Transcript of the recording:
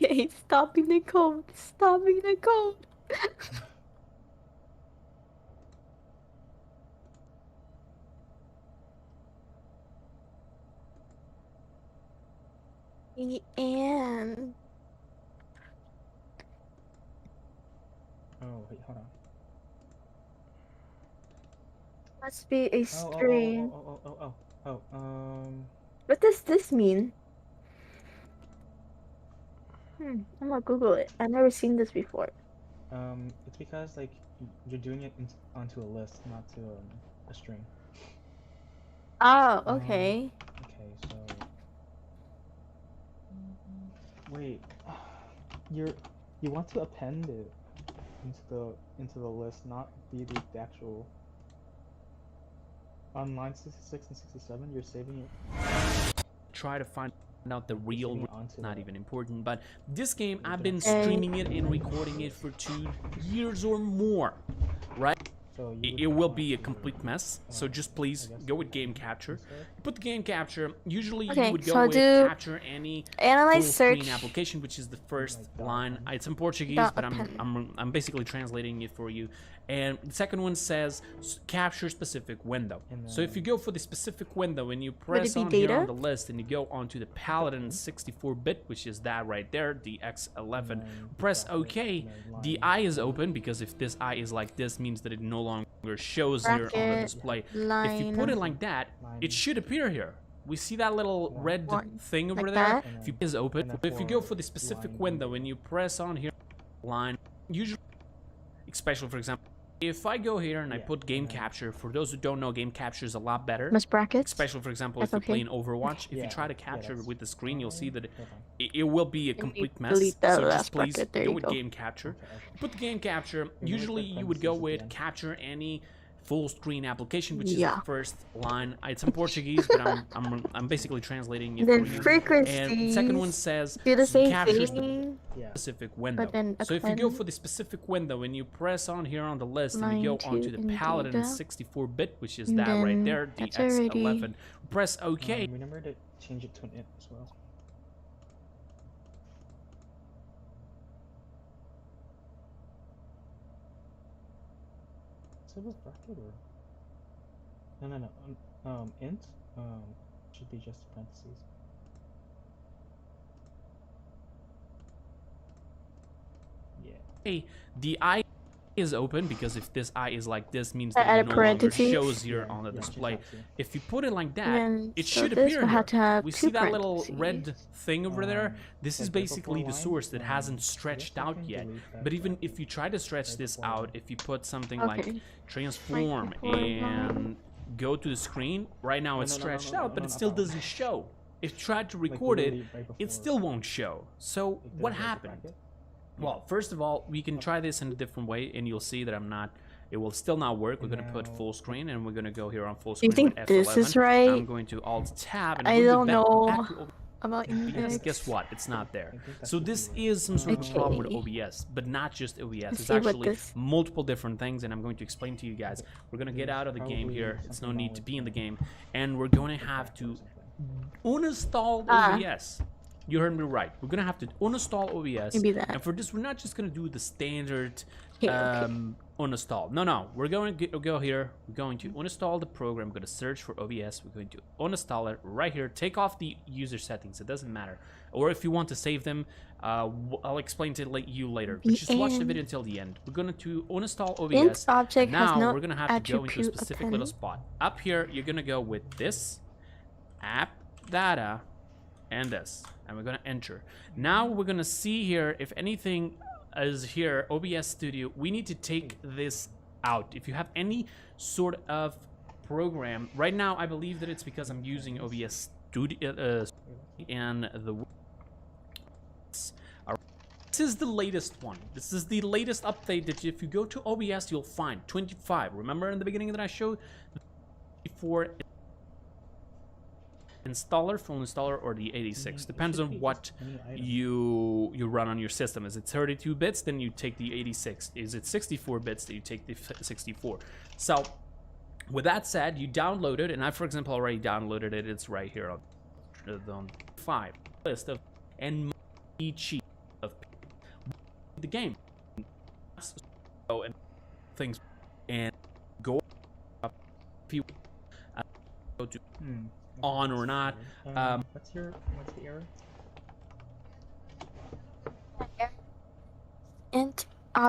Okay, stopping the code. Stopping the code. And Oh wait, hold on. must be a Oh oh oh string. oh oh oh oh oh. What does this mean? I'm gonna Google it. I've never seen this before. It's because like you're doing it onto a list, not to a string. Oh, Um. okay. Okay, so wait, you're you want to append it into the list, not be the actual. On line 66 and 67, you're saving it. Try to find out the You're real, saving it onto not the. even important, but this game I've been Okay. streaming it and recording it for 2 years or more, right? So you It would will want be a to, complete mess, so just I please guess go with game capture. instead. You put the game capture, usually you Okay, would so go I'll with do capture any analyze full screen search application, which is the first Like dot line. append. It's in Portuguese, dot but append. I'm basically translating it for you. And the second one says capture specific window. And So if you then go for the specific window and you Would it press be on here on data? the list and you go onto the Paladin 64-bit, which is that right there, the X11, then press bracket, OK. and then The line. eye is open because if this eye is like this, means that it no longer shows here on the Bracket, display. line. If you put it like that, Line. it should appear here. We see that little Yeah. red One. thing over Like there. that? If you is open, And then if you go for for the specific line window number. and you press on here, line, usually, especially for example, if I go here and I Yeah, put game and then- capture, for those who don't know, game capture is a lot better. Must brackets. Especially for example, That's if you play okay. in Overwatch, if Yeah, you try to yeah, capture that's with the screen, you'll see that hold on. it will be a Let me complete mess. delete that So just last please bracket. There go you with go. game capture. Okay, okay. Put the game capture. Remember Usually the you would go parentheses at the with end? capture any full screen application, which is Yeah. the first line. It's in Portuguese, but I'm basically translating it Then for you. frequencies. And the second one says Do the same capture thing, Yeah. specific window. but then So if you go append for the specific window and you press on here on the list and line you go to onto the Paladin data. 64-bit, which is And that right then there, the that's already- X11, press OK. Remember to change it to an int as well. So it was bracket or no. Int should be just parentheses. Yeah. The eye is open because if this eye is like this, means that Add it a no longer parentheses. shows here Yeah, on the yeah, just display. that too. If you put it like that, And it so should this appear will here. have to have We two see that little parentheses. red thing over there. This is like there basically before the line, source that hasn't I stretched guess I out can yet. delete that But even bracket if you try to stretch right this before out, line. if you put something Okay. like transform before line. and go to the screen, right now it's no, stretched no, out, but no, it not still that one. doesn't show. If you tried to Like, record it, literally right it before, still won't show. So like, what there's a happened? bracket. Well, first of all, we can try this in a different way, and you'll see that it will still not work. We're going to put Now- full screen, and we're going to go here on full Do you screen think with this F11. is right? I'm going to Alt-Tab, and I I'm don't going know back to OBS. about index. Guess what? It's not there. I think that So should be this right. is some sort of problem with Okay. OBS, but not just OBS. Let's It's see what actually this- multiple different things, and I'm going to explain to you guys. We're going to get out of the game Probably here. It's no something need wrong to with be in the the- game, and we're going to have to uninstall Ah. OBS. You heard me right. We're gonna have to uninstall OBS. Maybe that. And for this, we're not just gonna do the standard Okay, okay. uninstall. No. We're going to go here. We're going to uninstall the program. We're gonna search for OBS. We're going to uninstall it right here. Take off the user settings. It doesn't matter. Or if you want to save them, I'll explain to you later. But The just watch the end. video until the end. We're going to uninstall Int OBS. object Now has no we're gonna have to go into a attribute specific append. little spot. Up here, you're gonna go with this app data and this, and we're gonna enter. Now we're gonna see here if anything is here, OBS Studio. We need to take this out. If you have any sort of program right now, I believe that it's because I'm using OBS Studio and the this is the latest one. This is the latest update that if you go to OBS, you'll find 25. Remember in the beginning that I showed before installer, full installer, or the 86. Depends on what you run on your system. Is it 32 bits? Then you take the 86. Is it 64 bits? Then you take the 64. So with that said, you download it, and I, for example, already downloaded it. It's right here on 5 list of and cheat the game. So, and things and go up if you go to on or not. What's the error? Int